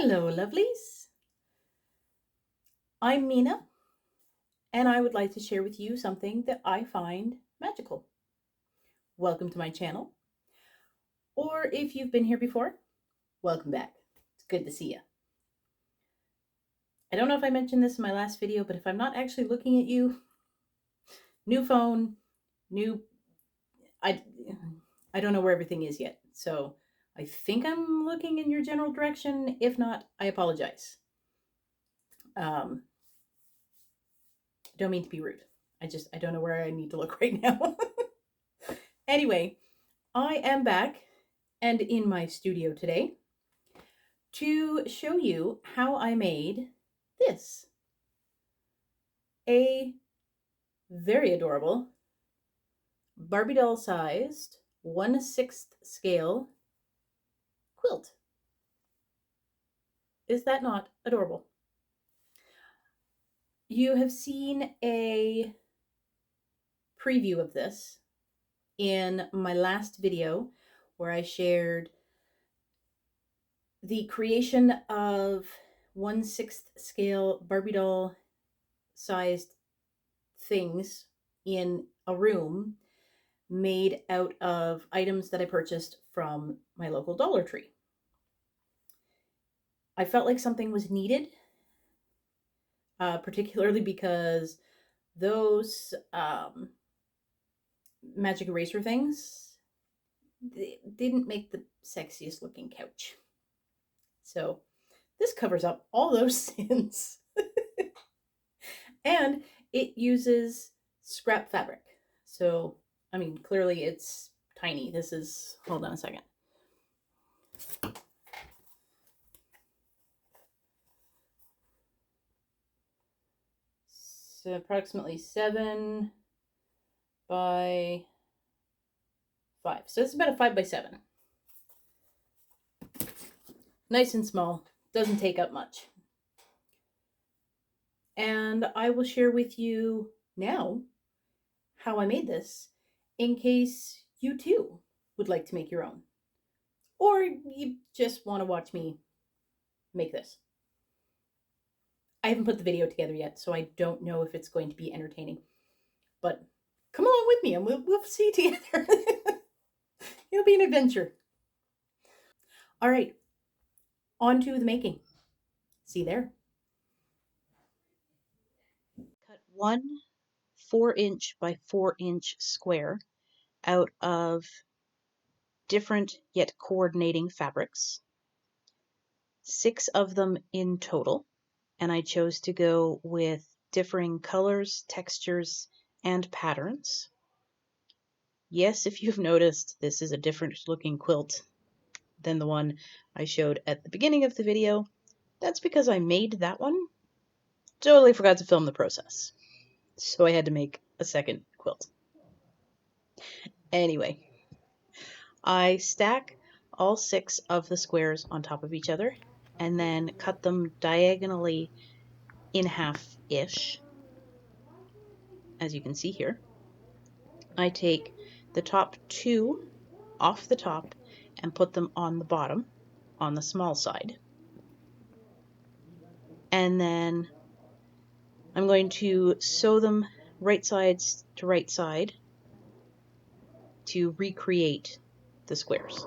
Hello, lovelies. I'm Mina, and I would like to share with you something that I find magical. Welcome to my channel, or if you've been here before, welcome back. It's good to see you. I don't know if I mentioned this in my last video, but if I'm not actually looking at you, new phone, I don't know where everything is yet. So I think I'm looking in your general direction. If not, I apologize. Don't mean to be rude. I don't know where I need to look right now. Anyway, I am back and in my studio today to show you how I made this. A very adorable Barbie doll sized 1/6 scale quilt. Is that not adorable? You have seen a preview of this in my last video where I shared the creation of 1/6 scale Barbie doll sized things in a room made out of items that I purchased from my local Dollar Tree. I felt like something was needed, particularly because those magic eraser things didn't make the sexiest looking couch. So this covers up all those sins. And it uses scrap fabric. So, I mean, clearly it's tiny. This is, hold on a second. So approximately 7 by 5. So it's about a 5 by 7. Nice and small. Doesn't take up much. And I will share with you now how I made this in case you too would like to make your own. Or you just want to watch me make this. I haven't put the video together yet, so I don't know if it's going to be entertaining. But come along with me and we'll see together. It'll be an adventure. All right, on to the making. See you there. Cut one 4-inch by 4-inch square out of different yet coordinating fabrics. 6 of them in total, and I chose to go with differing colors, textures, and patterns. Yes, if you've noticed, this is a different looking quilt than the one I showed at the beginning of the video. That's because I made that one. Totally forgot to film the process. So I had to make a second quilt. Anyway, I stack all 6 of the squares on top of each other and then cut them diagonally in half-ish, as you can see here. I take the top 2 off the top and put them on the bottom, on the small side. And then I'm going to sew them right sides to right side to recreate the squares.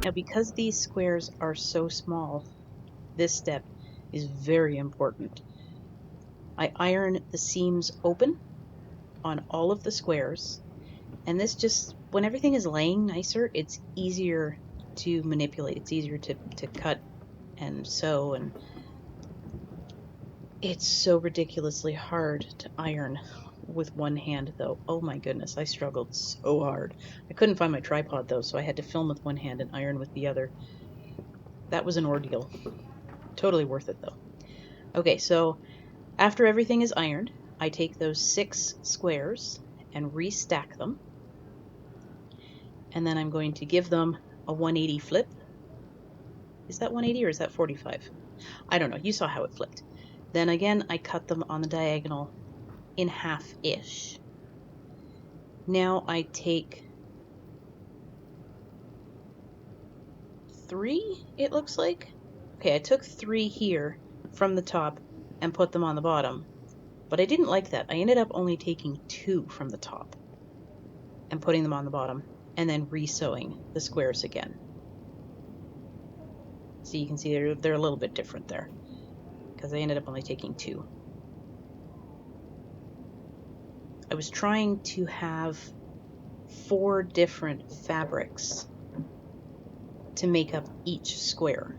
Now, because these squares are so small, this step is very important. I iron the seams open on all of the squares, And this just, when everything is laying nicer, it's easier to manipulate. It's easier to cut and sew, and it's so ridiculously hard to iron with one hand though. Oh my goodness, I struggled so hard. I couldn't find my tripod though, so I had to film with one hand and iron with the other. That was an ordeal. Totally worth it though. Okay, so after everything is ironed, I take those 6 squares and restack them. And then I'm going to give them a 180 flip. Is that 180 or is that 45? I don't know. You saw how it flipped. Then again, I cut them on the diagonal in half-ish. Now I take 3, it looks like. Okay, I took 3 here from the top and put them on the bottom. But I didn't like that. I ended up only taking 2 from the top and putting them on the bottom, and then re-sewing the squares again. So you can see they're a little bit different there, because I ended up only taking 2. I was trying to have 4 different fabrics to make up each square.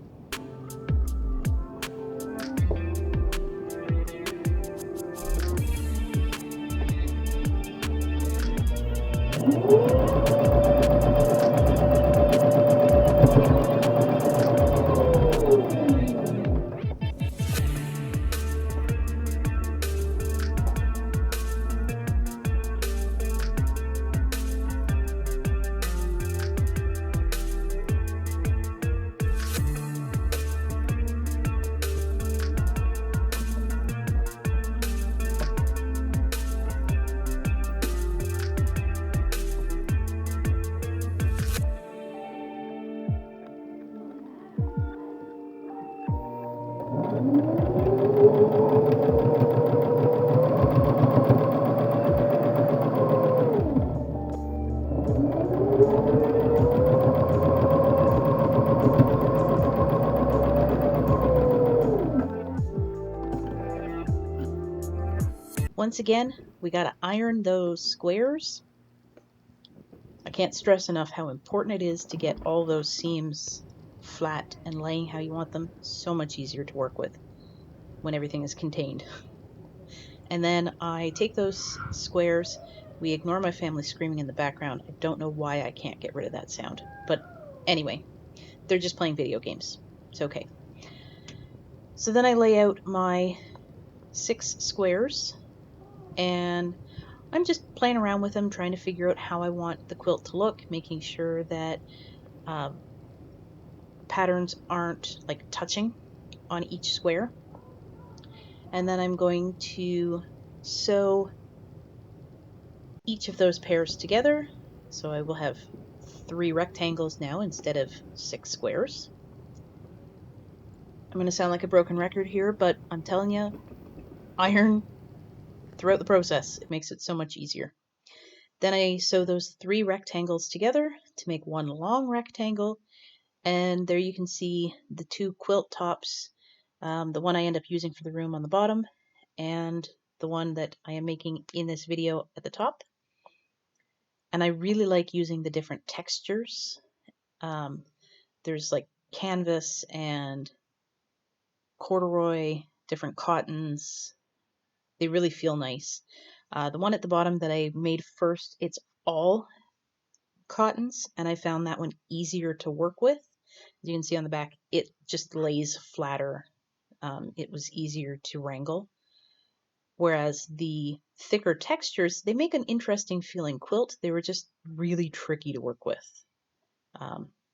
Once again, we got to iron those squares. I can't stress enough how important it is to get all those seams flat and laying how you want them. So much easier to work with when everything is contained. And then I take those squares. We ignore my family screaming in the background. I don't know why I can't get rid of that sound. But anyway, they're just playing video games. It's okay. So then I lay out my 6 squares, and I'm just playing around with them, trying to figure out how I want the quilt to look, making sure that patterns aren't like touching on each square. And then I'm going to sew each of those pairs together. So I will have 3 rectangles now instead of 6 squares. I'm going to sound like a broken record here, but I'm telling you, iron throughout the process. It makes it so much easier. Then I sew those 3 rectangles together to make one long rectangle. And there you can see the 2 quilt tops, the one I end up using for the room on the bottom, and the one that I am making in this video at the top. And I really like using the different textures. There's like canvas and corduroy, different cottons. They really feel nice. The one at the bottom that I made first, it's all cottons, and I found that one easier to work with. As you can see on the back, it just lays flatter. It was easier to wrangle. Whereas the thicker textures, they make an interesting feeling quilt. They were just really tricky to work with.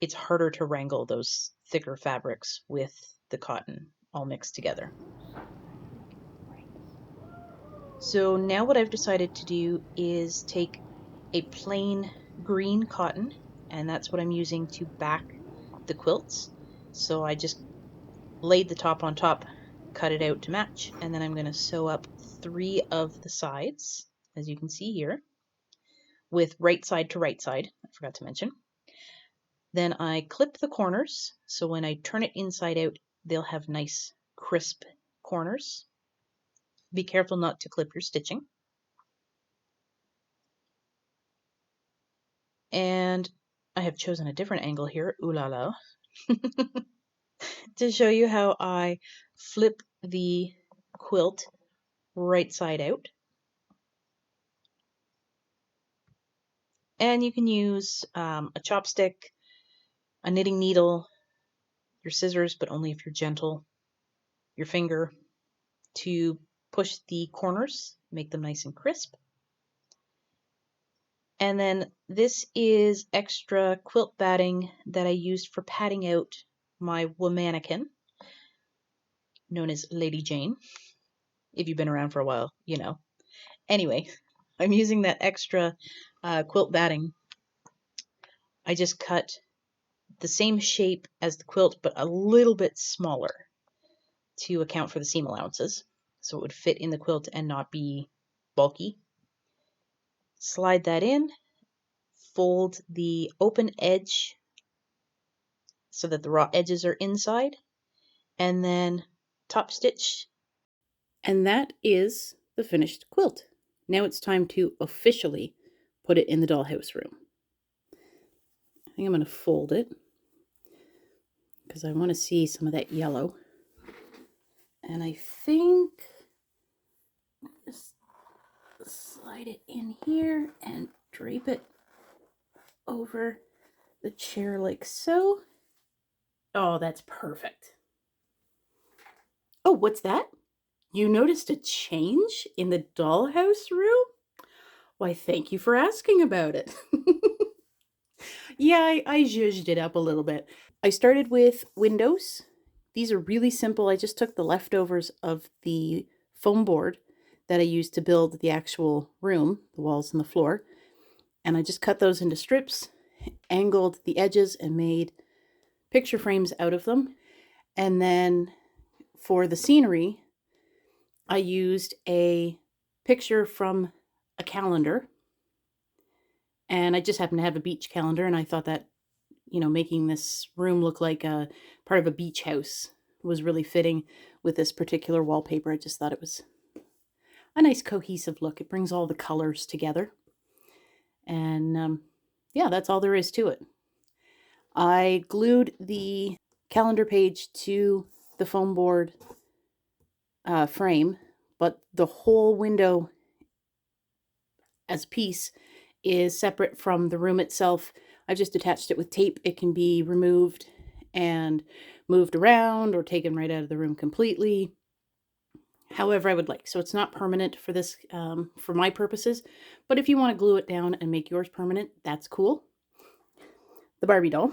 It's harder to wrangle those thicker fabrics with the cotton all mixed together. So now what I've decided to do is take a plain green cotton, and that's what I'm using to back the quilts. So I just laid the top on top, cut it out to match, and then I'm going to sew up 3 of the sides, as you can see here, with right side to right side, I forgot to mention. Then I clip the corners, so when I turn it inside out, they'll have nice crisp corners. Be careful not to clip your stitching. And I have chosen a different angle here, ooh la la, to show you how I flip the quilt right side out. And you can use a chopstick, a knitting needle, your scissors, but only if you're gentle, your finger, to push the corners, make them nice and crisp. And then this is extra quilt batting that I used for padding out my womannequin, known as Lady Jane. If you've been around for a while, you know. Anyway, I'm using that extra quilt batting. I just cut the same shape as the quilt, but a little bit smaller to account for the seam allowances, so it would fit in the quilt and not be bulky. Slide that in, fold the open edge so that the raw edges are inside, and then top stitch. And that is the finished quilt. Now it's time to officially put it in the dollhouse room. I think I'm going to fold it because I want to see some of that yellow. And I think just slide it in here and drape it over the chair like so. Oh, that's perfect. Oh, what's that? You noticed a change in the dollhouse room? Why, thank you for asking about it. Yeah, I zhuzhed it up a little bit. I started with windows. These are really simple. I just took the leftovers of the foam board that I used to build the actual room, the walls and the floor, and I just cut those into strips, angled the edges, and made picture frames out of them. And then for the scenery, I used a picture from a calendar, and I just happened to have a beach calendar, and I thought that, you know, making this room look like a part of a beach house was really fitting with this particular wallpaper. I just thought it was a nice cohesive look. It brings all the colors together. And yeah, that's all there is to it. I glued the calendar page to the foam board frame, but the whole window as a piece is separate from the room itself. I've just attached it with tape. It can be removed and moved around or taken right out of the room completely, however I would like. So it's not permanent for this, for my purposes, but if you want to glue it down and make yours permanent, that's cool. The Barbie doll.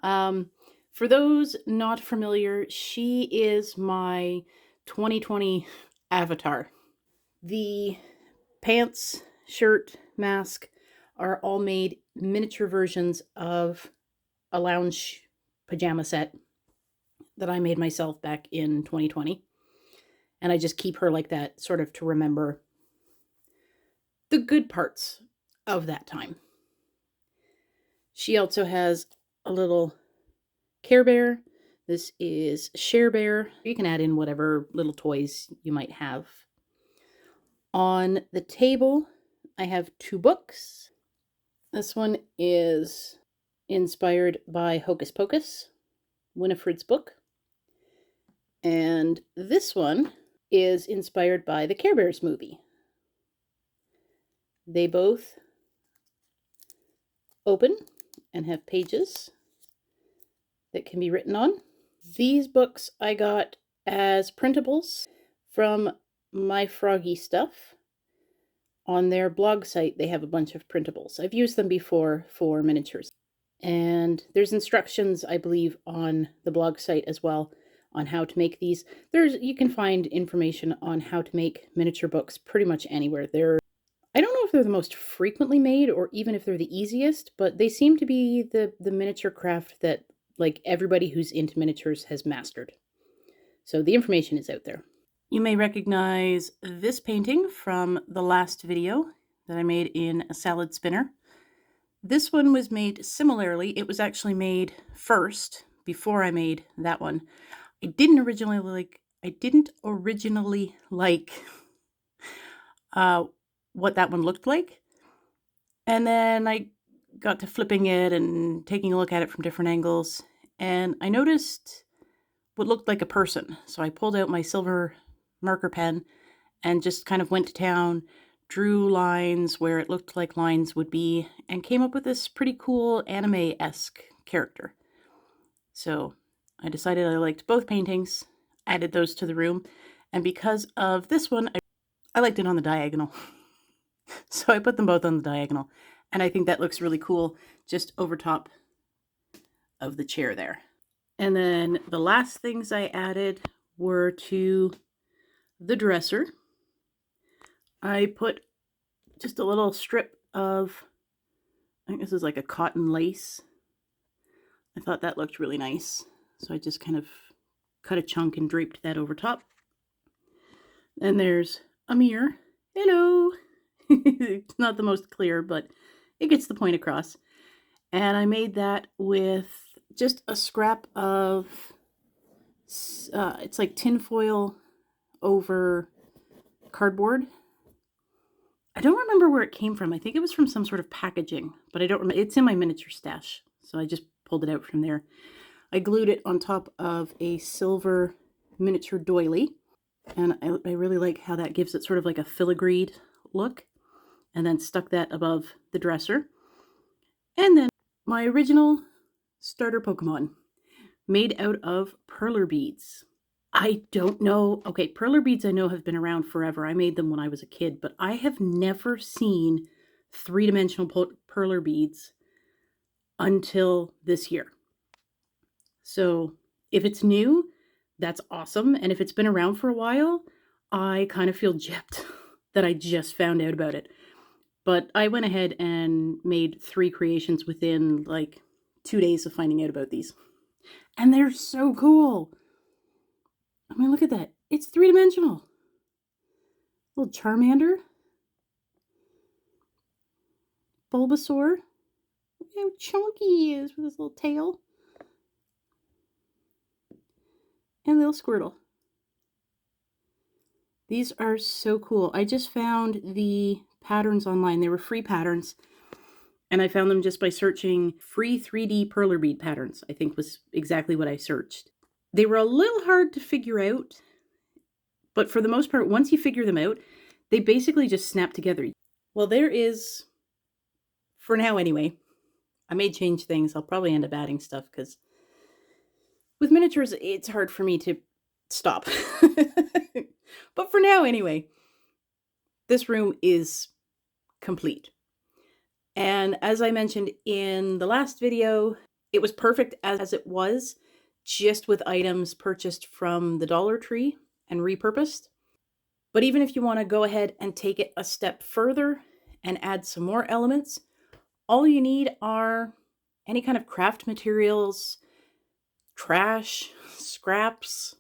For those not familiar, she is my 2020 avatar. The pants, shirt, mask are all made miniature versions of a lounge pajama set that I made myself back in 2020. And I just keep her like that, sort of to remember the good parts of that time. She also has a little Care Bear. This is Share Bear. You can add in whatever little toys you might have. On the table, I have two books. This one is inspired by Hocus Pocus, Winifred's book. And this one is inspired by the Care Bears movie. They both open and have pages that can be written on. These books I got as printables from My Froggy Stuff. On their blog site, they have a bunch of printables. I've used them before for miniatures. And there's instructions, I believe, on the blog site as well on how to make these. You can find information on how to make miniature books pretty much anywhere. I don't know if they're the most frequently made or even if they're the easiest, but they seem to be the miniature craft that like everybody who's into miniatures has mastered. So the information is out there. You may recognize this painting from the last video that I made in a salad spinner. This one was made similarly. It was actually made first before I made that one. I didn't originally like what that one looked like. And then I got to flipping it and taking a look at it from different angles, and I noticed what looked like a person. So I pulled out my silver marker pen and just kind of went to town, drew lines where it looked like lines would be, and came up with this pretty cool anime-esque character. So I decided I liked both paintings, added those to the room, and because of this one, I liked it on the diagonal. So I put them both on the diagonal, and I think that looks really cool just over top of the chair there. And then the last things I added were to the dresser. I put just a little strip of, I think this is like a cotton lace. I thought that looked really nice. So I just kind of cut a chunk and draped that over top. Then there's a mirror. Hello! It's not the most clear, but it gets the point across. And I made that with just a scrap of, it's like tin foil over cardboard. I don't remember where it came from. I think it was from some sort of packaging, but I don't remember. It's in my miniature stash, so I just pulled it out from there. I glued it on top of a silver miniature doily, and I really like how that gives it sort of like a filigreed look, and then stuck that above the dresser. And then my original starter Pokemon, made out of perler beads. I don't know. Okay, perler beads I know have been around forever. I made them when I was a kid, but I have never seen three-dimensional perler beads until this year. So if it's new, that's awesome. And if it's been around for a while, I kind of feel gypped that I just found out about it. But I went ahead and made 3 creations within like 2 days of finding out about these. And they're so cool. I mean, look at that. It's 3-dimensional. Little Charmander. Bulbasaur. Look how chunky he is with his little tail. And little Squirtle. These are so cool. I just found the patterns online. They were free patterns. And I found them just by searching free 3D perler bead patterns, I think was exactly what I searched. They were a little hard to figure out, but for the most part, once you figure them out, they basically just snap together. Well, there is, for now anyway, I may change things. I'll probably end up adding stuff because with miniatures, it's hard for me to stop. But for now anyway, this room is complete. And as I mentioned in the last video, it was perfect as it was, just with items purchased from the Dollar Tree and repurposed. But even if you want to go ahead and take it a step further and add some more elements, all you need are any kind of craft materials, trash, scraps,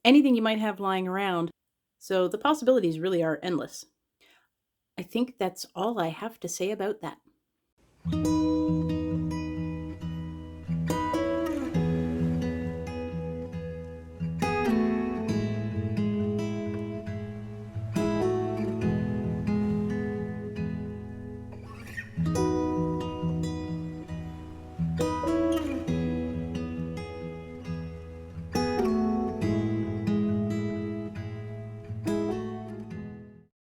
anything you might have lying around. So the possibilities really are endless. I think that's all I have to say about that.